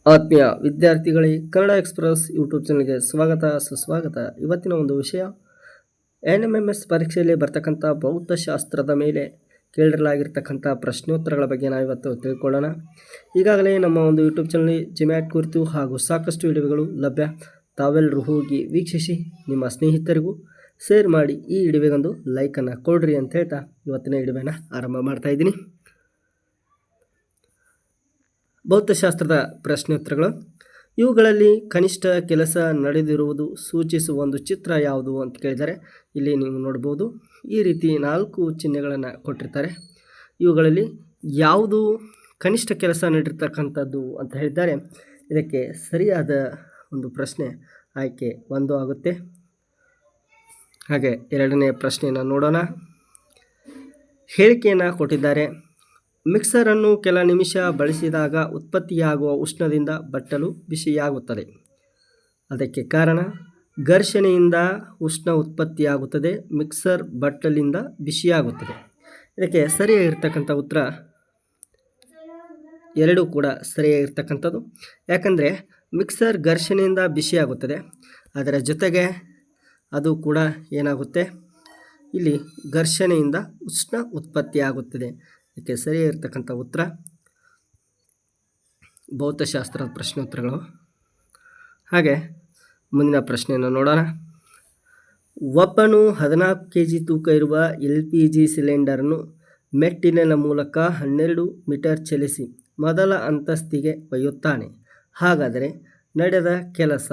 ಆತ್ಮೀಯ ವಿದ್ಯಾರ್ಥಿಗಳೇ, Kannada express YouTube ಚಾನಲ್‌ಗೆ ಸ್ವಾಗತ, ಸುಸ್ವಾಗತ. ಇವತ್ತಿನ ಒಂದು ವಿಷಯ NMMS ಪರೀಕ್ಷೆಯಲ್ಲಿ ಬರ್ತಕ್ಕಂಥ ಭೌತಶಾಸ್ತ್ರದ ಮೇಲೆ ಕೇಳಿರಲಾಗಿರ್ತಕ್ಕಂಥ ಪ್ರಶ್ನೋತ್ತರಗಳ ಬಗ್ಗೆ ನಾವಿವತ್ತು ತಿಳ್ಕೊಳ್ಳೋಣ. ಈಗಾಗಲೇ ನಮ್ಮ ಒಂದು ಯೂಟ್ಯೂಬ್ ಚಾನಲ್ ಜಿಮ್ಯಾಟ್ ಕುರಿತು ಹಾಗೂ ಸಾಕಷ್ಟು ವಿಡಿಯೋಗಳು ಲಭ್ಯ. ತಾವೆಲ್ಲರೂ ಹೋಗಿ ವೀಕ್ಷಿಸಿ, ನಿಮ್ಮ ಸ್ನೇಹಿತರಿಗೂ ಶೇರ್ ಮಾಡಿ, ಈ ವಿಡಿಯೋಗೊಂದು ಲೈಕನ್ನು ಕೊಡ್ರಿ ಅಂತ ಹೇಳ್ತಾ ಇವತ್ತಿನ ವಿಡಿಯೋನ ಆರಂಭ ಮಾಡ್ತಾ ಇದ್ದೀನಿ. ಭೌತಶಾಸ್ತ್ರದ ಪ್ರಶ್ನೋತ್ತರಗಳು. ಇವುಗಳಲ್ಲಿ ಕನಿಷ್ಠ ಕೆಲಸ ನಡೆದಿರುವುದು ಸೂಚಿಸುವ ಒಂದು ಚಿತ್ರ ಯಾವುದು ಅಂತ ಕೇಳಿದ್ದಾರೆ. ಇಲ್ಲಿ ನೀವು ನೋಡ್ಬೋದು, ಈ ರೀತಿ 4 ಚಿಹ್ನೆಗಳನ್ನು ಕೊಟ್ಟಿರ್ತಾರೆ. ಇವುಗಳಲ್ಲಿ ಯಾವುದು ಕನಿಷ್ಠ ಕೆಲಸ ನಡೆದಿರ್ತಕ್ಕಂಥದ್ದು ಅಂತ ಹೇಳಿದ್ದಾರೆ. ಇದಕ್ಕೆ ಸರಿಯಾದ ಒಂದು ಪ್ರಶ್ನೆ ಆಯ್ಕೆ 1 ಆಗುತ್ತೆ. ಹಾಗೆ ಎರಡನೇ ಪ್ರಶ್ನೆಯನ್ನು ನೋಡೋಣ. ಹೇಳಿಕೆಯನ್ನು ಕೊಟ್ಟಿದ್ದಾರೆ. ಮಿಕ್ಸರನ್ನು ಕೆಲ ನಿಮಿಷ ಬಳಸಿದಾಗ ಉತ್ಪತ್ತಿಯಾಗುವ ಉಷ್ಣದಿಂದ ಬಟ್ಟಲು ಬಿಸಿಯಾಗುತ್ತದೆ. ಅದಕ್ಕೆ ಕಾರಣ ಘರ್ಷಣೆಯಿಂದ ಉಷ್ಣ ಉತ್ಪತ್ತಿಯಾಗುತ್ತದೆ. ಮಿಕ್ಸರ್ ಬಟ್ಟಲಿಂದ ಬಿಸಿಯಾಗುತ್ತದೆ. ಇದಕ್ಕೆ ಸರಿಯಾಗಿರ್ತಕ್ಕಂಥ ಉತ್ತರ 2 ಕೂಡ ಸರಿಯಾಗಿರ್ತಕ್ಕಂಥದ್ದು. ಯಾಕಂದರೆ ಮಿಕ್ಸರ್ ಘರ್ಷಣೆಯಿಂದ ಬಿಸಿಯಾಗುತ್ತದೆ, ಅದರ ಜೊತೆಗೆ ಅದು ಕೂಡ ಏನಾಗುತ್ತೆ, ಇಲ್ಲಿ ಘರ್ಷಣೆಯಿಂದ ಉಷ್ಣ ಉತ್ಪತ್ತಿಯಾಗುತ್ತದೆ. ಇದಕ್ಕೆ ಸರಿಯಾಗಿರ್ತಕ್ಕಂಥ ಉತ್ತರ ಭೌತಶಾಸ್ತ್ರದ ಪ್ರಶ್ನೋತ್ತರಗಳು. ಹಾಗೆ ಮುಂದಿನ ಪ್ರಶ್ನೆಯನ್ನು ನೋಡೋಣ. ಒಬ್ಬನು 14 kg ತೂಕ ಇರುವ LPG ಸಿಲಿಂಡರನ್ನು ಮೆಟ್ಟಿಲಿನ ಮೂಲಕ 12 ಮೀಟರ್ ಚಲಿಸಿ ಮೊದಲ ಅಂತಸ್ತಿಗೆ ಒಯ್ಯುತ್ತಾನೆ. ಹಾಗಾದರೆ ನಡೆದ ಕೆಲಸ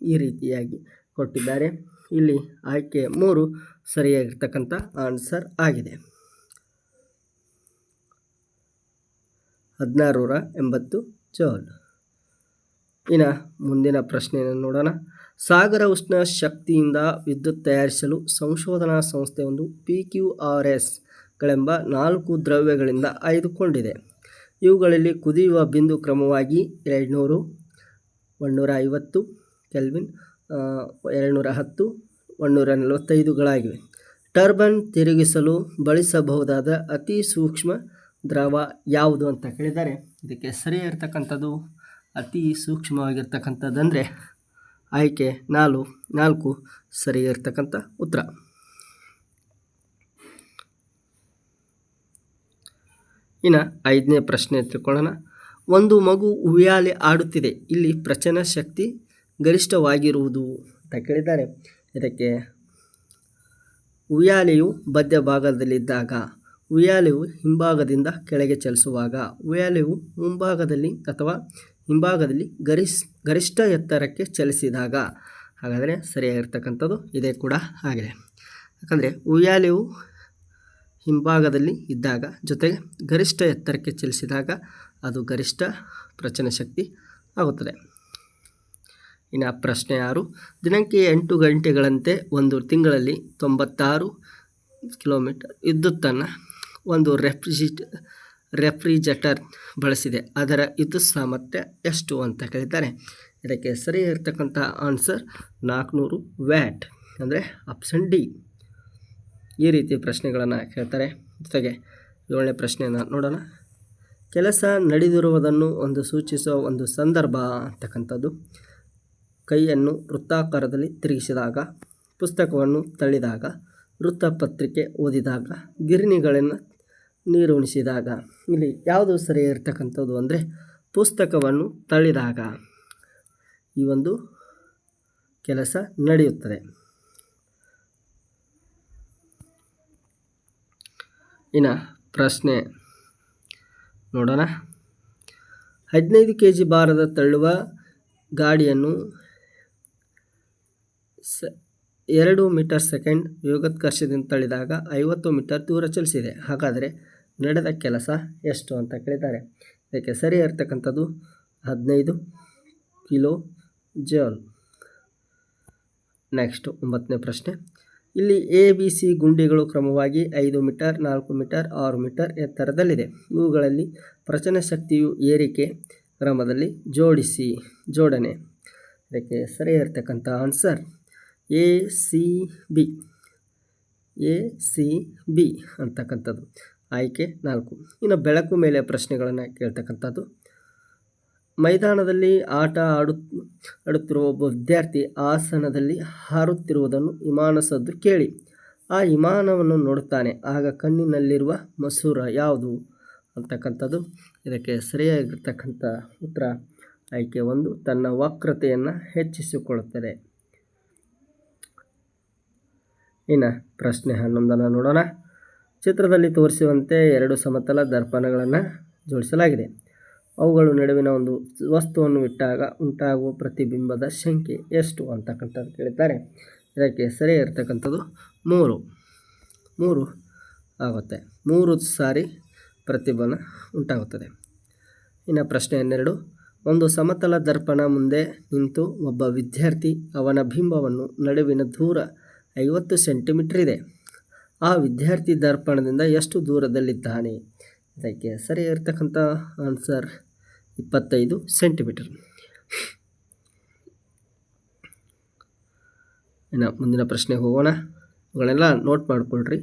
ಈ ರೀತಿಯಾಗಿ ಕೊಟ್ಟಿದ್ದಾರೆ. ಇಲ್ಲಿ ಆಯ್ಕೆ 3 ಸರಿಯಾಗಿರ್ತಕ್ಕಂಥ ಆನ್ಸರ್ ಆಗಿದೆ. 1680 ಜೌಲ್. ಇನ್ನು ಮುಂದಿನ ಪ್ರಶ್ನೆಯನ್ನು ನೋಡೋಣ. ಸಾಗರ ಉಷ್ಣ ಶಕ್ತಿಯಿಂದ ವಿದ್ಯುತ್ ತಯಾರಿಸಲು ಸಂಶೋಧನಾ ಸಂಸ್ಥೆಯೊಂದು PQRS ಗಳೆಂಬ 4 ದ್ರವ್ಯಗಳಿಂದ ಆಯ್ದುಕೊಂಡಿದೆ. ಇವುಗಳಲ್ಲಿ ಕುದಿಯುವ ಬಿಂದು ಕ್ರಮವಾಗಿ 200, 150 ಕೆಲ್ವಿನ್, 210, 145ಗಳಾಗಿವೆ. ಟರ್ಬೈನ್ ತಿರುಗಿಸಲು ಬಳಸಬಹುದಾದ ಅತಿ ಸೂಕ್ಷ್ಮ ದ್ರವ ಯಾವುದು ಅಂತ ಕೇಳಿದ್ದಾರೆ. ಇದಕ್ಕೆ ಸರಿಯಾಗಿರ್ತಕ್ಕಂಥದ್ದು ಅತಿ ಸೂಕ್ಷ್ಮವಾಗಿರ್ತಕ್ಕಂಥದ್ದಂದರೆ ಆಯ್ಕೆ 4 ಸರಿಯಾಗಿರ್ತಕ್ಕಂಥ ಉತ್ತರ. ಇನ್ನು 5ನೇ ಪ್ರಶ್ನೆ ತಿಳ್ಕೊಳ್ಳೋಣ. ಒಂದು ಮಗು ಉಯ್ಯಾಲೆ ಆಡುತ್ತಿದೆ. ಇಲ್ಲಿ ಪ್ರಚನ ಶಕ್ತಿ ಗರಿಷ್ಠವಾಗಿರುವುದು ಅಂತ ಕೇಳಿದ್ದಾರೆ. ಇದಕ್ಕೆ ಉಯ್ಯಾಲೆಯು ಮಧ್ಯಭಾಗದಲ್ಲಿದ್ದಾಗ, ಉಯ್ಯಾಲೆಯು ಹಿಂಭಾಗದಿಂದ ಕೆಳಗೆ ಚಲಿಸುವಾಗ, ಉಯ್ಯಾಲೆಯು ಮುಂಭಾಗದಲ್ಲಿ ಅಥವಾ ಹಿಂಭಾಗದಲ್ಲಿ ಗರಿಷ್ಠ ಎತ್ತರಕ್ಕೆ ಚಲಿಸಿದಾಗ. ಹಾಗಾದರೆ ಸರಿಯಾಗಿರ್ತಕ್ಕಂಥದ್ದು ಇದೇ ಕೂಡ ಆಗಿದೆ. ಯಾಕಂದರೆ ಉಯ್ಯಾಲೆಯು ಹಿಂಭಾಗದಲ್ಲಿ ಇದ್ದಾಗ ಜೊತೆಗೆ ಗರಿಷ್ಠ ಎತ್ತರಕ್ಕೆ ಚಲಿಸಿದಾಗ ಅದು ಗರಿಷ್ಠ ಪ್ರಚನ ಶಕ್ತಿ ಆಗುತ್ತದೆ. ಇನ್ನು ಪ್ರಶ್ನೆ 6. ದಿನಾಂಕ 8 ಗಂಟೆಗಳಂತೆ ಒಂದು ತಿಂಗಳಲ್ಲಿ 96 ಕಿಲೋಮೀಟರ್ ವಿದ್ಯುತ್ತನ್ನು ಒಂದು ರೆಫ್ರಿಜರೇಟರ್ ಬಳಸಿದೆ. ಅದರ ವಿದ್ಯುತ್ ಸಾಮರ್ಥ್ಯ ಎಷ್ಟು ಅಂತ ಕೇಳಿದ್ದಾರೆ. ಇದಕ್ಕೆ ಸರಿಯಾಗಿರ್ತಕ್ಕಂಥ ಆನ್ಸರ್ 400 ವ್ಯಾಟ್, ಅಂದರೆ ಆಪ್ಷನ್ ಡಿ. ಈ ರೀತಿ ಪ್ರಶ್ನೆಗಳನ್ನು ಕೇಳ್ತಾರೆ. ಜೊತೆಗೆ 7ನೇ ಪ್ರಶ್ನೆಯನ್ನು ನೋಡೋಣ. ಕೆಲಸ ನಡೆದಿರುವುದನ್ನು ಒಂದು ಸೂಚಿಸುವ ಒಂದು ಸಂದರ್ಭ ಅಂತಕ್ಕಂಥದ್ದು. ಕೈಯನ್ನು ವೃತ್ತಾಕಾರದಲ್ಲಿ ತಿರುಗಿಸಿದಾಗ, ಪುಸ್ತಕವನ್ನು ತಳ್ಳಿದಾಗ, ವೃತ್ತಪತ್ರಿಕೆ ಓದಿದಾಗ, ಗಿರಣಿಗಳನ್ನು ನೀರುಣಿಸಿದಾಗ. ಇಲ್ಲಿ ಯಾವುದು ಸರಿಯಾಗಿರ್ತಕ್ಕಂಥದ್ದು ಅಂದರೆ ಪುಸ್ತಕವನ್ನು ತಳ್ಳಿದಾಗ ಈ ಒಂದು ಕೆಲಸ ನಡೆಯುತ್ತದೆ. ಇನ್ನು ಪ್ರಶ್ನೆ ನೋಡೋಣ. 15 kg ಭಾರದ ತಳ್ಳುವ ಗಾಡಿಯನ್ನು 2 ಮೀಟರ್ ಸೆಕೆಂಡ್ ವೇಗೋತ್ಕರ್ಷದಿಂದ ತಳ್ಳಿದಾಗ 50 ಮೀಟರ್ ದೂರ ಚಲಿಸಿದೆ. ಹಾಗಾದರೆ ನಡೆದ ಕೆಲಸ ಎಷ್ಟು ಅಂತ ಕೇಳಿದ್ದಾರೆ. ಇದಕ್ಕೆ ಸರಿಯಾಗಿರ್ತಕ್ಕಂಥದ್ದು 15 ಕಿಲೋ ಜೌಲ್. ನೆಕ್ಸ್ಟ್ 9ನೇ ಪ್ರಶ್ನೆ. ಇಲ್ಲಿ ABC ಗುಂಡಿಗಳು ಕ್ರಮವಾಗಿ 5 ಮೀಟರ್, 4 ಮೀಟರ್, 6 ಮೀಟರ್ ಎತ್ತರದಲ್ಲಿದೆ. ಇವುಗಳಲ್ಲಿ ಪ್ರಚನ ಶಕ್ತಿಯು ಏರಿಕೆ ಕ್ರಮದಲ್ಲಿ ಜೋಡಣೆ. ಇದಕ್ಕೆ ಸರಿಯಾಗಿರ್ತಕ್ಕಂಥ ಆನ್ಸರ್ ACB ಅಂತಕ್ಕಂಥದ್ದು ಆಯ್ಕೆ 4. ಇನ್ನು ಬೆಳಕು ಮೇಲೆ ಪ್ರಶ್ನೆಗಳನ್ನು ಕೇಳ್ತಕ್ಕಂಥದ್ದು. ಮೈದಾನದಲ್ಲಿ ಆಡುತ್ತಿರುವ ಒಬ್ಬ ವಿದ್ಯಾರ್ಥಿ ಆಸನದಲ್ಲಿ ಹಾರುತ್ತಿರುವುದನ್ನು ವಿಮಾನ ಸದ್ದು ಕೇಳಿ ಆ ವಿಮಾನವನ್ನು ನೋಡುತ್ತಾನೆ. ಆಗ ಕಣ್ಣಿನಲ್ಲಿರುವ ಮಸೂರ ಯಾವುದು ಅಂತಕ್ಕಂಥದ್ದು. ಇದಕ್ಕೆ ಸರಿಯಾಗಿರ್ತಕ್ಕಂಥ ಉತ್ತರ ಆಯ್ಕೆ 1, ತನ್ನ ವಕ್ರತೆಯನ್ನು ಹೆಚ್ಚಿಸಿಕೊಳ್ಳುತ್ತದೆ. ಇನ್ನು ಪ್ರಶ್ನೆ 11 ನೋಡೋಣ. ಚಿತ್ರದಲ್ಲಿ ತೋರಿಸುವಂತೆ 2 ಸಮತಲ ದರ್ಪಣಗಳನ್ನು ಜೋಡಿಸಲಾಗಿದೆ. ಅವುಗಳ ನಡುವಿನ ಒಂದು ವಸ್ತುವನ್ನು ಇಟ್ಟಾಗ ಉಂಟಾಗುವ ಪ್ರತಿಬಿಂಬದ ಸಂಖ್ಯೆ ಎಷ್ಟು ಅಂತಕ್ಕಂಥದ್ದು ಕೇಳಿದ್ದಾರೆ. ಇದಕ್ಕೆ ಸರಿಯಾಗಿರ್ತಕ್ಕಂಥದ್ದು 3 ಆಗುತ್ತೆ. 3 ಸಾರಿ ಪ್ರತಿಬಿಂಬ ಉಂಟಾಗುತ್ತದೆ. ಇನ್ನು ಪ್ರಶ್ನೆ 12, ಒಂದು ಸಮತಲ ದರ್ಪಣ ಮುಂದೆ ನಿಂತು ಒಬ್ಬ ವಿದ್ಯಾರ್ಥಿ ಅವನ ಬಿಂಬವನ್ನು ನಡುವಿನ ದೂರ 50 ಸೆಂಟಿಮೀಟರ್ ಇದೆ. ಆ ವಿದ್ಯಾರ್ಥಿ ದರ್ಪಣದಿಂದ ಎಷ್ಟು ದೂರದಲ್ಲಿದ್ದಾನೆ? ಇದಕ್ಕೆ ಸರಿಯಾಗಿರ್ತಕ್ಕಂಥ ಆನ್ಸರ್ 25 ಸೆಂಟಿಮೀಟರ್. ಇನ್ನು ಮುಂದಿನ ಪ್ರಶ್ನೆಗೆ ಹೋಗೋಣ. ಇವುಗಳೆಲ್ಲ ನೋಟ್ ಮಾಡಿಕೊಳ್ಳ್ರಿ.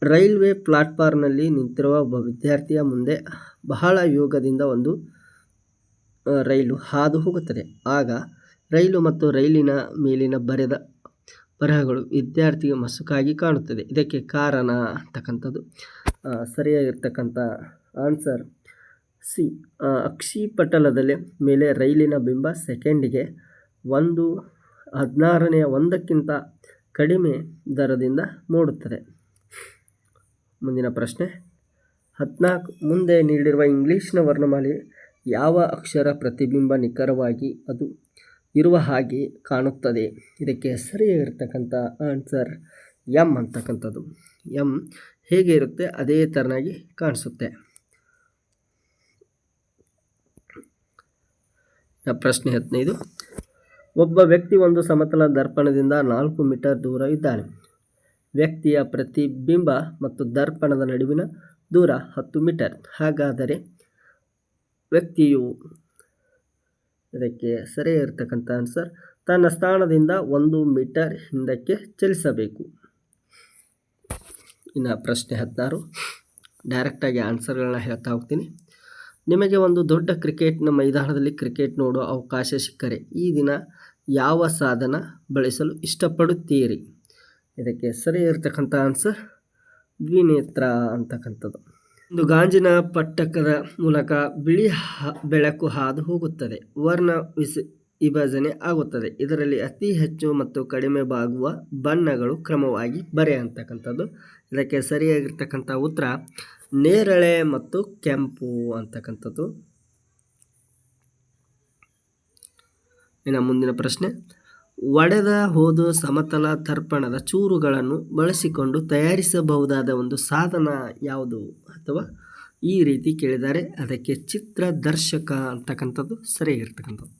ರೈಲ್ವೆ ಪ್ಲಾಟ್ಫಾರ್ಮ್ನಲ್ಲಿ ನಿಂತಿರುವ ಒಬ್ಬ ವಿದ್ಯಾರ್ಥಿಯ ಮುಂದೆ ಬಹಳ ವೇಗದಿಂದ ಒಂದು ರೈಲು ಹಾದು ಹೋಗುತ್ತದೆ. ಆಗ ರೈಲು ಮತ್ತು ರೈಲಿನ ಮೇಲಿನ ಬರಹಗಳು ವಿದ್ಯಾರ್ಥಿಗೆ ಮಸುಕಾಗಿ ಕಾಣುತ್ತದೆ. ಇದಕ್ಕೆ ಕಾರಣ ಅಂತಕ್ಕಂಥದ್ದು ಸರಿಯಾಗಿರ್ತಕ್ಕಂಥ ಆನ್ಸರ್ ಸಿ. ಅಕ್ಷಿಪಟಲದ ಮೇಲೆ ರೈಲಿನ ಬಿಂಬ ಸೆಕೆಂಡಿಗೆ 1/16 ಕಡಿಮೆ ದರದಿಂದ ಮೂಡುತ್ತದೆ. ಮುಂದಿನ ಪ್ರಶ್ನೆ 14, ಮುಂದೆ ನೀಡಿರುವ ಇಂಗ್ಲೀಷ್ನ ವರ್ಣಮಾಲೆ ಯಾವ ಅಕ್ಷರ ಪ್ರತಿಬಿಂಬ ನಿಖರವಾಗಿ ಅದು ಇರುವ ಹಾಗೆ ಕಾಣುತ್ತದೆ? ಇದಕ್ಕೆ ಸರಿಯಾಗಿರ್ತಕ್ಕಂಥ ಆನ್ಸರ್ ಎಮ್ ಅಂತಕ್ಕಂಥದ್ದು. ಎಮ್ ಹೇಗೆ ಇರುತ್ತೆ ಅದೇ ಥರನಾಗಿ ಕಾಣಿಸುತ್ತೆ. ಪ್ರಶ್ನೆ 15, ಒಬ್ಬ ವ್ಯಕ್ತಿ ಒಂದು ಸಮತಲ ದರ್ಪಣದಿಂದ 4 ಮೀಟರ್ ದೂರ ಇದ್ದಾನೆ. ವ್ಯಕ್ತಿಯ ಪ್ರತಿಬಿಂಬ ಮತ್ತು ದರ್ಪಣದ ನಡುವಿನ ದೂರ 10 ಮೀಟರ್. ಹಾಗಾದರೆ ವ್ಯಕ್ತಿಯು, ಇದಕ್ಕೆ ಸರಿಯಾಗಿರ್ತಕ್ಕಂಥ ಆನ್ಸರ್, ತನ್ನ ಸ್ಥಾನದಿಂದ 1 ಮೀಟರ್ ಹಿಂದಕ್ಕೆ ಚಲಿಸಬೇಕು. ಇನ್ನು ಪ್ರಶ್ನೆ 16, ಡೈರೆಕ್ಟಾಗಿ ಆನ್ಸರ್ಗಳನ್ನ ಹೇಳ್ತಾ ಹೋಗ್ತೀನಿ. ನಿಮಗೆ ಒಂದು ದೊಡ್ಡ ಕ್ರಿಕೆಟ್ನ ಮೈದಾನದಲ್ಲಿ ಕ್ರಿಕೆಟ್ ನೋಡುವ ಅವಕಾಶ ಸಿಕ್ಕರೆ ಈ ದಿನ ಯಾವ ಸಾಧನ ಬಳಸಲು ಇಷ್ಟಪಡುತ್ತೀರಿ? ಇದಕ್ಕೆ ಸರಿಯಾಗಿರ್ತಕ್ಕಂಥ ಆನ್ಸರ್ ದ್ವಿನೇತ್ರ ಅಂತಕ್ಕಂಥದ್ದು. ಒಂದು ಗಾಜಿನ ಪಟ್ಟಕದ ಮೂಲಕ ಬಿಳಿ ಬೆಳಕು ಹಾದು ಹೋಗುತ್ತದೆ. ವರ್ಣ ವಿಭಜನೆ ಆಗುತ್ತದೆ. ಇದರಲ್ಲಿ ಅತಿ ಹೆಚ್ಚು ಮತ್ತು ಕಡಿಮೆ ಬಾಗುವ ಬಣ್ಣಗಳು ಕ್ರಮವಾಗಿ ಬರೆಯತಕ್ಕಂಥದ್ದು. ಇದಕ್ಕೆ ಸರಿಯಾಗಿರ್ತಕ್ಕಂಥ ಉತ್ತರ ನೇರಳೆ ಮತ್ತು ಕೆಂಪು ಅಂತಕ್ಕಂಥದ್ದು. ಇನ್ನು ಮುಂದಿನ ಪ್ರಶ್ನೆ, ಒಡೆದ ಹೋದ ಸಮತಲ ದರ್ಪಣದ ಚೂರುಗಳನ್ನು ಬಳಸಿಕೊಂಡು ತಯಾರಿಸಬಹುದಾದ ಒಂದು ಸಾಧನ ಯಾವುದು ಅಥವಾ ಈ ರೀತಿ ಕೇಳಿದ್ದಾರೆ. ಅದಕ್ಕೆ ಚಿತ್ರದರ್ಶಕ ಅಂತಕ್ಕಂಥದ್ದು ಸರಿಯಾಗಿರ್ತಕ್ಕಂಥದ್ದು.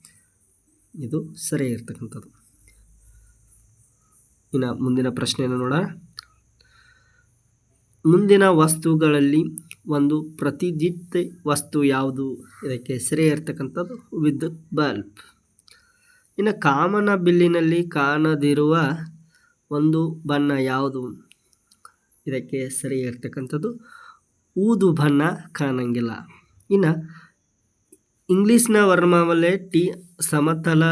ಇದು ಸರಿಯಾಗಿರ್ತಕ್ಕಂಥದ್ದು. ಇನ್ನು ಮುಂದಿನ ಪ್ರಶ್ನೆಯನ್ನು ನೋಡೋಣ. ಮುಂದಿನ ವಸ್ತುಗಳಲ್ಲಿ ಒಂದು ಪ್ರತಿದಿತ್ಯ ವಸ್ತು ಯಾವುದು? ಇದಕ್ಕೆ ಸರಿಯಾಗಿರ್ತಕ್ಕಂಥದ್ದು ವಿದ್ಯುತ್ ಬಲ್ಬ್. ಇನ್ನು ಕಾಮನ ಬಿಲ್ಲಿನಲ್ಲಿ ಕಾಣದಿರುವ ಒಂದು ಬಣ್ಣ ಯಾವುದು? ಇದಕ್ಕೆ ಸರಿಯಾಗಿರ್ತಕ್ಕಂಥದ್ದು ಊದು ಬಣ್ಣ ಕಾಣಂಗಿಲ್ಲ. ಇನ್ನು ಇಂಗ್ಲೀಷ್ನ ವರ್ಣಮಾಲೆ ಟಿ ಸಮತಲ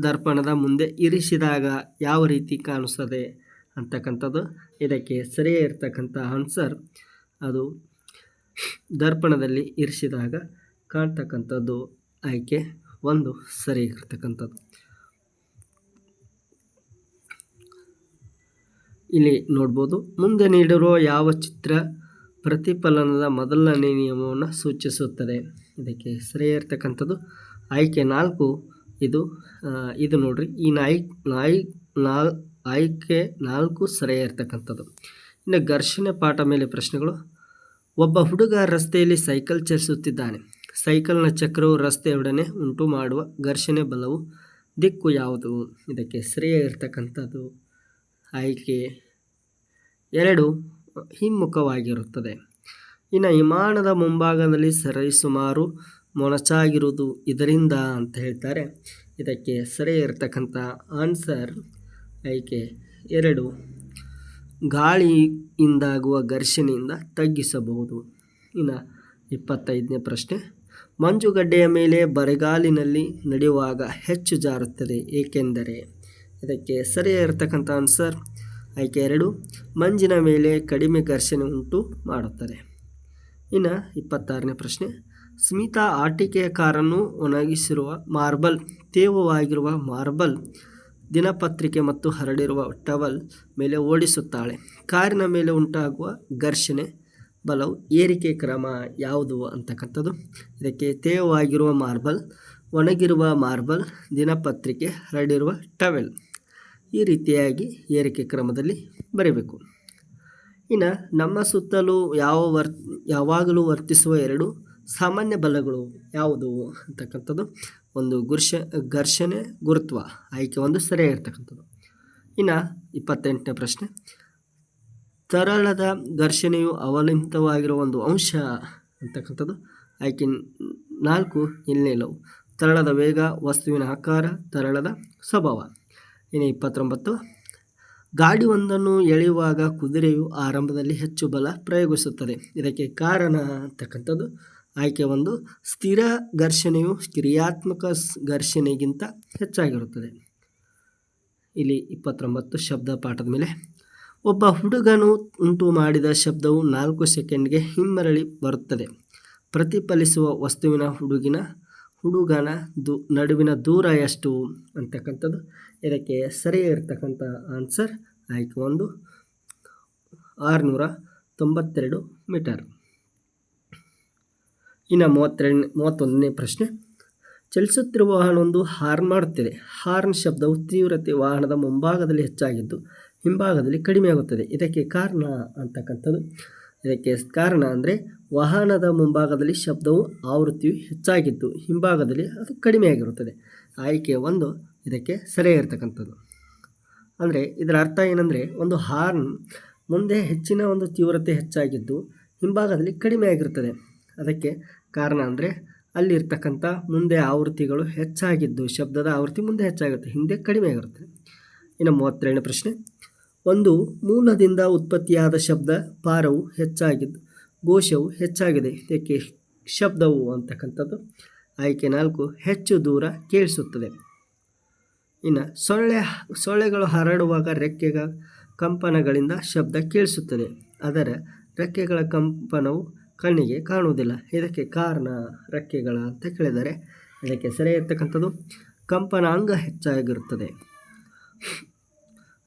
ದರ್ಪಣದ ಮುಂದೆ ಇರಿಸಿದಾಗ ಯಾವ ರೀತಿ ಕಾಣಿಸ್ತದೆ ಅಂತಕ್ಕಂಥದ್ದು. ಇದಕ್ಕೆ ಸರಿಯಾಗಿರ್ತಕ್ಕಂಥ ಆನ್ಸರ್ ಅದು ದರ್ಪಣದಲ್ಲಿ ಇರಿಸಿದಾಗ ಕಾಣ್ತಕ್ಕಂಥದ್ದು ಆಯ್ಕೆ 1 ಸರಿಯಾಗಿರ್ತಕ್ಕಂಥದ್ದು. ಇಲ್ಲಿ ನೋಡ್ಬೋದು, ಮುಂದೆ ನೀಡಿರುವ ಯಾವ ಚಿತ್ರ ಪ್ರತಿಫಲನದ ಮೊದಲನೇ ನಿಯಮವನ್ನು ಸೂಚಿಸುತ್ತದೆ? ಇದಕ್ಕೆ ಸರಿಯಾಗಿರ್ತಕ್ಕಂಥದ್ದು ಆಯ್ಕೆ 4. ಇದು ನೋಡ್ರಿ, ಈ ಆಯ್ಕೆ 4 ಸರಿಯಾಗಿರ್ತಕ್ಕಂಥದ್ದು. ಇನ್ನು ಘರ್ಷಣೆ ಪಾಠ ಮೇಲೆ ಪ್ರಶ್ನೆಗಳು. ಒಬ್ಬ ಹುಡುಗ ರಸ್ತೆಯಲ್ಲಿ ಸೈಕಲ್ ಚಲಿಸುತ್ತಿದ್ದಾನೆ. ಸೈಕಲ್ನ ಚಕ್ರವು ರಸ್ತೆಯೊಡನೆ ಉಂಟು ಮಾಡುವ ಘರ್ಷಣೆ ಬಲವು ದಿಕ್ಕು ಯಾವುದು? ಇದಕ್ಕೆ ಸರಿಯಾಗಿರ್ತಕ್ಕಂಥದ್ದು ಆಯ್ಕೆ 2 ಹಿಮ್ಮುಖವಾಗಿರುತ್ತದೆ. ಇನ್ನು ವಿಮಾನದ ಮುಂಭಾಗದಲ್ಲಿ ಸರಿಸುಮಾರು ಮೊನಚಾಗಿರುವುದು ಇದರಿಂದ ಅಂತ ಹೇಳ್ತಾರೆ. ಇದಕ್ಕೆ ಸರಿಯಾಗಿರ್ತಕ್ಕಂಥ ಆನ್ಸರ್ ಆಯ್ಕೆ 2 ಗಾಳಿಯಿಂದಾಗುವ ಘರ್ಷಣೆಯಿಂದ ತಗ್ಗಿಸಬಹುದು. ಇನ್ನು 25ನೇ ಪ್ರಶ್ನೆ, ಮಂಜುಗಡ್ಡೆಯ ಮೇಲೆ ಬರಿಗಾಲಿನಲ್ಲಿ ನಡೆಯುವಾಗ ಹೆಚ್ಚು ಜಾರುತ್ತದೆ ಏಕೆಂದರೆ. ಇದಕ್ಕೆ ಸರಿಯಾಗಿರ್ತಕ್ಕಂಥ ಆನ್ಸರ್ ಆಯ್ಕೆ 2, ಮಂಜಿನ ಮೇಲೆ ಕಡಿಮೆ ಘರ್ಷಣೆ ಉಂಟು ಮಾಡುತ್ತದೆ. ಇನ್ನು 26ನೇ ಪ್ರಶ್ನೆ, ಸ್ಮಿತಾ ಆಟಿಕೆಯ ಕಾರನ್ನು ಒಣಗಿಸಿರುವ ಮಾರ್ಬಲ್, ತೇವವಾಗಿರುವ ಮಾರ್ಬಲ್ ದಿನಪತ್ರಿಕೆ ಮತ್ತು ಹರಡಿರುವ ಟವಲ್ ಮೇಲೆ ಓಡಿಸುತ್ತಾಳೆ. ಕಾರಿನ ಮೇಲೆ ಉಂಟಾಗುವ ಘರ್ಷಣೆ ಬಲವು ಏರಿಕೆ ಕ್ರಮ ಯಾವುದು ಅಂತಕ್ಕಂಥದ್ದು. ಇದಕ್ಕೆ ತೇವವಾಗಿರುವ ಮಾರ್ಬಲ್, ಒಣಗಿರುವ ಮಾರ್ಬಲ್, ದಿನಪತ್ರಿಕೆ, ಹರಡಿರುವ ಟವೆಲ್, ಈ ರೀತಿಯಾಗಿ ಏರಿಕೆ ಕ್ರಮದಲ್ಲಿ ಬರೀಬೇಕು. ಇನ್ನು ನಮ್ಮ ಸುತ್ತಲೂ ಯಾವಾಗಲೂ ವರ್ತಿಸುವ 2 ಸಾಮಾನ್ಯ ಬಲಗಳು ಯಾವುದು ಅಂತಕ್ಕಂಥದ್ದು. ಒಂದು ಘರ್ಷಣೆ, ಗುರುತ್ವ, ಆಯ್ಕೆ 1 ಸರಿಯಾಗಿರ್ತಕ್ಕಂಥದ್ದು. ಇನ್ನು 28ನೇ ಪ್ರಶ್ನೆ, ತರಳದ ಘರ್ಷಣೆಯು ಅವಲಂಬಿತವಾಗಿರುವ ಒಂದು ಅಂಶ ಅಂತಕ್ಕಂಥದ್ದು. ಆಯ್ಕೆ 4 ಹಿನ್ನೆಲೆವು. ತರಳದ ವೇಗ, ವಸ್ತುವಿನ ಆಕಾರ, ತರಳದ ಸ್ವಭಾವ. ಇನ್ನು 29, ಗಾಡಿಯೊಂದನ್ನು ಎಳೆಯುವಾಗ ಕುದುರೆಯು ಆರಂಭದಲ್ಲಿ ಹೆಚ್ಚು ಬಲ ಪ್ರಯೋಗಿಸುತ್ತದೆ. ಇದಕ್ಕೆ ಕಾರಣ ಅಂತಕ್ಕಂಥದ್ದು. ಆಯ್ಕೆ 1, ಸ್ಥಿರ ಘರ್ಷಣೆಯು ಕ್ರಿಯಾತ್ಮಕ ಘರ್ಷಣೆಗಿಂತ ಹೆಚ್ಚಾಗಿರುತ್ತದೆ. ಇಲ್ಲಿ 29 ಶಬ್ದ ಪಾಠದ ಮೇಲೆ, ಒಬ್ಬ ಹುಡುಗನು ಉಂಟು ಮಾಡಿದ ಶಬ್ದವು 4 ಸೆಕೆಂಡ್ಗೆ ಹಿಮ್ಮರಳಿ ಬರುತ್ತದೆ. ಪ್ರತಿಫಲಿಸುವ ವಸ್ತುವಿನ ಹುಡುಗನ ನಡುವಿನ ದೂರ ಎಷ್ಟು ಅಂತಕ್ಕಂಥದ್ದು. ಇದಕ್ಕೆ ಸರಿಯಾಗಿರ್ತಕ್ಕಂಥ ಆನ್ಸರ್ ಆಯ್ಕೆ 1, 692 ಮೀಟರ್. ಇನ್ನು 31ನೇ ಪ್ರಶ್ನೆ, ಚಲಿಸುತ್ತಿರುವ ವಾಹನವೊಂದು ಹಾರ್ನ್ ಮಾಡುತ್ತಿದೆ. ಹಾರ್ನ್ ಶಬ್ದವು ತೀವ್ರತೆ ವಾಹನದ ಮುಂಭಾಗದಲ್ಲಿ ಹೆಚ್ಚಾಗಿದ್ದು ಹಿಂಭಾಗದಲ್ಲಿ ಕಡಿಮೆಯಾಗುತ್ತದೆ. ಇದಕ್ಕೆ ಕಾರಣ ಅಂತಕ್ಕಂಥದ್ದು. ಇದಕ್ಕೆ ಕಾರಣ ಅಂದರೆ ವಾಹನದ ಮುಂಭಾಗದಲ್ಲಿ ಶಬ್ದವು ಆವೃತ್ತಿಯು ಹೆಚ್ಚಾಗಿದ್ದು ಹಿಂಭಾಗದಲ್ಲಿ ಅದು ಕಡಿಮೆಯಾಗಿರುತ್ತದೆ. ಆಯ್ಕೆ 1 ಇದಕ್ಕೆ ಸರಿಯಾಗಿರ್ತಕ್ಕಂಥದ್ದು. ಅಂದರೆ ಇದರ ಅರ್ಥ ಏನಂದರೆ, ಒಂದು ಹಾರ್ನ್ ಮುಂದೆ ಹೆಚ್ಚಿನ ಒಂದು ತೀವ್ರತೆ ಹೆಚ್ಚಾಗಿದ್ದು ಹಿಂಭಾಗದಲ್ಲಿ ಕಡಿಮೆಯಾಗಿರುತ್ತದೆ. ಅದಕ್ಕೆ ಕಾರಣ ಅಂದರೆ ಅಲ್ಲಿರ್ತಕ್ಕಂಥ ಮುಂದೆ ಆವೃತ್ತಿಗಳು ಹೆಚ್ಚಾಗಿದ್ದು ಶಬ್ದದ ಆವೃತ್ತಿ ಮುಂದೆ ಹೆಚ್ಚಾಗಿರುತ್ತೆ, ಹಿಂದೆ ಕಡಿಮೆಯಾಗಿರುತ್ತೆ. ಇನ್ನು 32ನೇ ಪ್ರಶ್ನೆ, ಒಂದು ಮೂಲದಿಂದ ಉತ್ಪತ್ತಿಯಾದ ಶಬ್ದ ಪಾರವು ಹೆಚ್ಚಾಗಿದ್ದು ಘೋಷವು ಹೆಚ್ಚಾಗಿದೆ. ಇದಕ್ಕೆ ಶಬ್ದವು ಅಂತಕ್ಕಂಥದ್ದು. ಆಯ್ಕೆ 4 ಹೆಚ್ಚು ದೂರ ಕೇಳಿಸುತ್ತದೆ. ಇನ್ನು ಸೊಳ್ಳೆಗಳು ಹರಡುವಾಗ ರೆಕ್ಕೆಗಳ ಕಂಪನಗಳಿಂದ ಶಬ್ದ ಕೇಳಿಸುತ್ತದೆ. ಅದರ ರೆಕ್ಕೆಗಳ ಕಂಪನವು ಕಣ್ಣಿಗೆ ಕಾಣುವುದಿಲ್ಲ. ಇದಕ್ಕೆ ಕಾರಣ ರೆಕ್ಕೆಗಳ ಅಂತ ಕೇಳಿದರೆ ಇದಕ್ಕೆ ಸರಿಯಾಗಿರ್ತಕ್ಕಂಥದ್ದು. ಕಂಪನಾಂಗ ಹೆಚ್ಚಾಗಿರುತ್ತದೆ,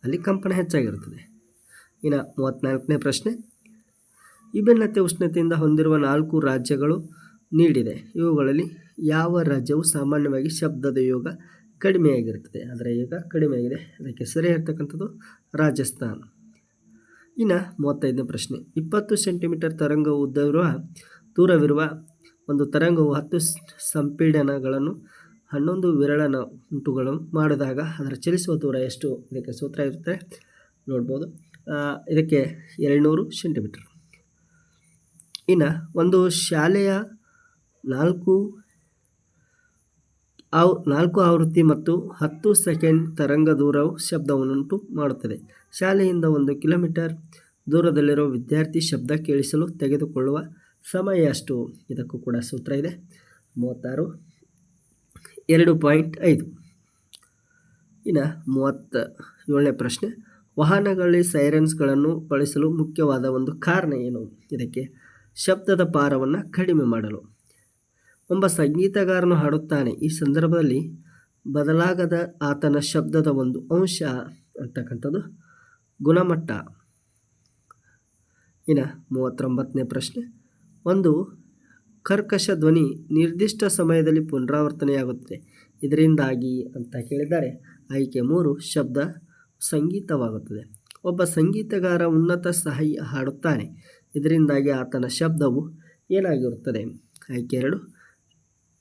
ಅಲ್ಲಿ ಕಂಪನ ಹೆಚ್ಚಾಗಿರುತ್ತದೆ. ಇನ್ನು 34ನೇ ಪ್ರಶ್ನೆ, ವಿಭಿನ್ನತೆ ಉಷ್ಣತೆಯಿಂದ ಹೊಂದಿರುವ 4 ರಾಜ್ಯಗಳು ನೀಡಿದೆ. ಇವುಗಳಲ್ಲಿ ಯಾವ ರಾಜ್ಯವು ಸಾಮಾನ್ಯವಾಗಿ ಶಬ್ದದ ಯೋಗ ಕಡಿಮೆಯಾಗಿರುತ್ತದೆ? ಅದರ ಯೋಗ ಕಡಿಮೆಯಾಗಿದೆ. ಅದಕ್ಕೆ ಸರಿಯಾಗಿರ್ತಕ್ಕಂಥದ್ದು ರಾಜಸ್ಥಾನ್. ಇನ್ನು 35ನೇ ಪ್ರಶ್ನೆ, 20 ಸೆಂಟಿಮೀಟರ್ ತರಂಗವು ದೂರವಿರುವ ಒಂದು ತರಂಗವು 10 ಸಂಪೀಡನಗಳನ್ನು 11 ವಿರಳನ ಉಂಟುಗಳನ್ನು ಮಾಡಿದಾಗ ಅದರ ಚಲಿಸುವ ದೂರ ಎಷ್ಟು? ಇದಕ್ಕೆ ಸೂತ್ರ ಇರುತ್ತೆ, ನೋಡ್ಬೋದು. ಇದಕ್ಕೆ 200 ಸೆಂಟಿಮೀಟರ್. ಇನ್ನು ಒಂದು ಶಾಲೆಯ 4 ಆವೃತ್ತಿ ಮತ್ತು 10 ಸೆಕೆಂಡ್ ತರಂಗ ದೂರವು ಶಬ್ದವನ್ನುಂಟು ಮಾಡುತ್ತದೆ. ಶಾಲೆಯಿಂದ 1 ಕಿಲೋಮೀಟರ್ ದೂರದಲ್ಲಿರುವ ವಿದ್ಯಾರ್ಥಿ ಶಬ್ದ ಕೇಳಿಸಲು ತೆಗೆದುಕೊಳ್ಳುವ ಸಮಯ ಎಷ್ಟು? ಇದಕ್ಕೂ ಕೂಡ ಸೂತ್ರ ಇದೆ, 36 2.5. ಇನ್ನು 37ನೇ ಪ್ರಶ್ನೆ, ವಾಹನಗಳಲ್ಲಿ ಸೈರನ್ಸ್ಗಳನ್ನು ಬಳಸಲು ಮುಖ್ಯವಾದ ಒಂದು ಕಾರಣ ಏನು? ಇದಕ್ಕೆ ಶಬ್ದದ ಪಾರವನ್ನು ಕಡಿಮೆ ಮಾಡಲು. ಒಬ್ಬ ಸಂಗೀತಗಾರನು ಹಾಡುತ್ತಾನೆ. ಈ ಸಂದರ್ಭದಲ್ಲಿ ಬದಲಾಗದ ಆತನ ಶಬ್ದದ ಒಂದು ಅಂಶ ಅಂತಕ್ಕಂಥದ್ದು ಗುಣಮಟ್ಟ. ಇನ್ನು 39ನೇ ಪ್ರಶ್ನೆ, ಒಂದು ಕರ್ಕಶ ಧ್ವನಿ ನಿರ್ದಿಷ್ಟ ಸಮಯದಲ್ಲಿ ಪುನರಾವರ್ತನೆಯಾಗುತ್ತದೆ. ಇದರಿಂದಾಗಿ ಅಂತ ಕೇಳಿದ್ದಾರೆ. ಆಯ್ಕೆ 3 ಶಬ್ದ ಸಂಗೀತವಾಗುತ್ತದೆ. ಒಬ್ಬ ಸಂಗೀತಗಾರ ಉನ್ನತ ಸ್ಥಾಯಿ ಹಾಡುತ್ತಾನೆ. ಇದರಿಂದಾಗಿ ಆತನ ಶಬ್ದವು ಏನಾಗಿರುತ್ತದೆ? ಆಯ್ಕೆ 2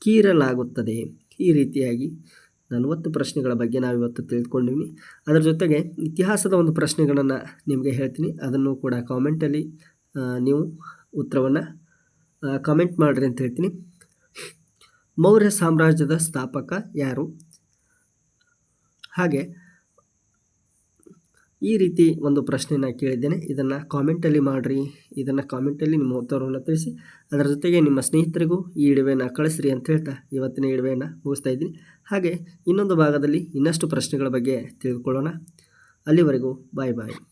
ಕೀರಲಾಗುತ್ತದೆ. ಈ ರೀತಿಯಾಗಿ 40 ಪ್ರಶ್ನೆಗಳ ಬಗ್ಗೆ ನಾವಿವತ್ತು ತಿಳ್ಕೊಂಡಿವಿ. ಅದರ ಜೊತೆಗೆ ಇತಿಹಾಸದ ಒಂದು ಪ್ರಶ್ನೆಗಳನ್ನು ನಿಮಗೆ ಹೇಳ್ತೀನಿ, ಅದನ್ನು ಕೂಡ ಕಾಮೆಂಟಲ್ಲಿ ನೀವು ಉತ್ತರವನ್ನು ಕಾಮೆಂಟ್ ಮಾಡಿರಿ ಅಂತ ಹೇಳ್ತೀನಿ. ಮೌರ್ಯ ಸಾಮ್ರಾಜ್ಯದ ಸ್ಥಾಪಕ ಯಾರು? ಹಾಗೆ ಈ ರೀತಿ ಒಂದು ಪ್ರಶ್ನೆಯನ್ನು ಕೇಳಿದ್ದೇನೆ. ಇದನ್ನು ಕಾಮೆಂಟಲ್ಲಿ ಮಾಡಿರಿ. ಇದನ್ನು ಕಾಮೆಂಟಲ್ಲಿ ನಿಮ್ಮ ಉತ್ತರವನ್ನು ತಿಳಿಸಿ. ಅದರ ಜೊತೆಗೆ ನಿಮ್ಮ ಸ್ನೇಹಿತರಿಗೂ ಈ ವಿಡಿಯೋನ ಕಳಿಸ್ರಿ ಅಂತ ಹೇಳ್ತಾ ಇವತ್ತಿನ ವಿಡಿಯೋನ ಮುಗಿಸ್ತಾ ಇದ್ದೀನಿ. ಹಾಗೆ ಇನ್ನೊಂದು ಭಾಗದಲ್ಲಿ ಇನ್ನಷ್ಟು ಪ್ರಶ್ನೆಗಳ ಬಗ್ಗೆ ತಿಳಿದುಕೊಳ್ಳೋಣ. ಅಲ್ಲಿವರೆಗೂ ಬಾಯ್ ಬಾಯ್.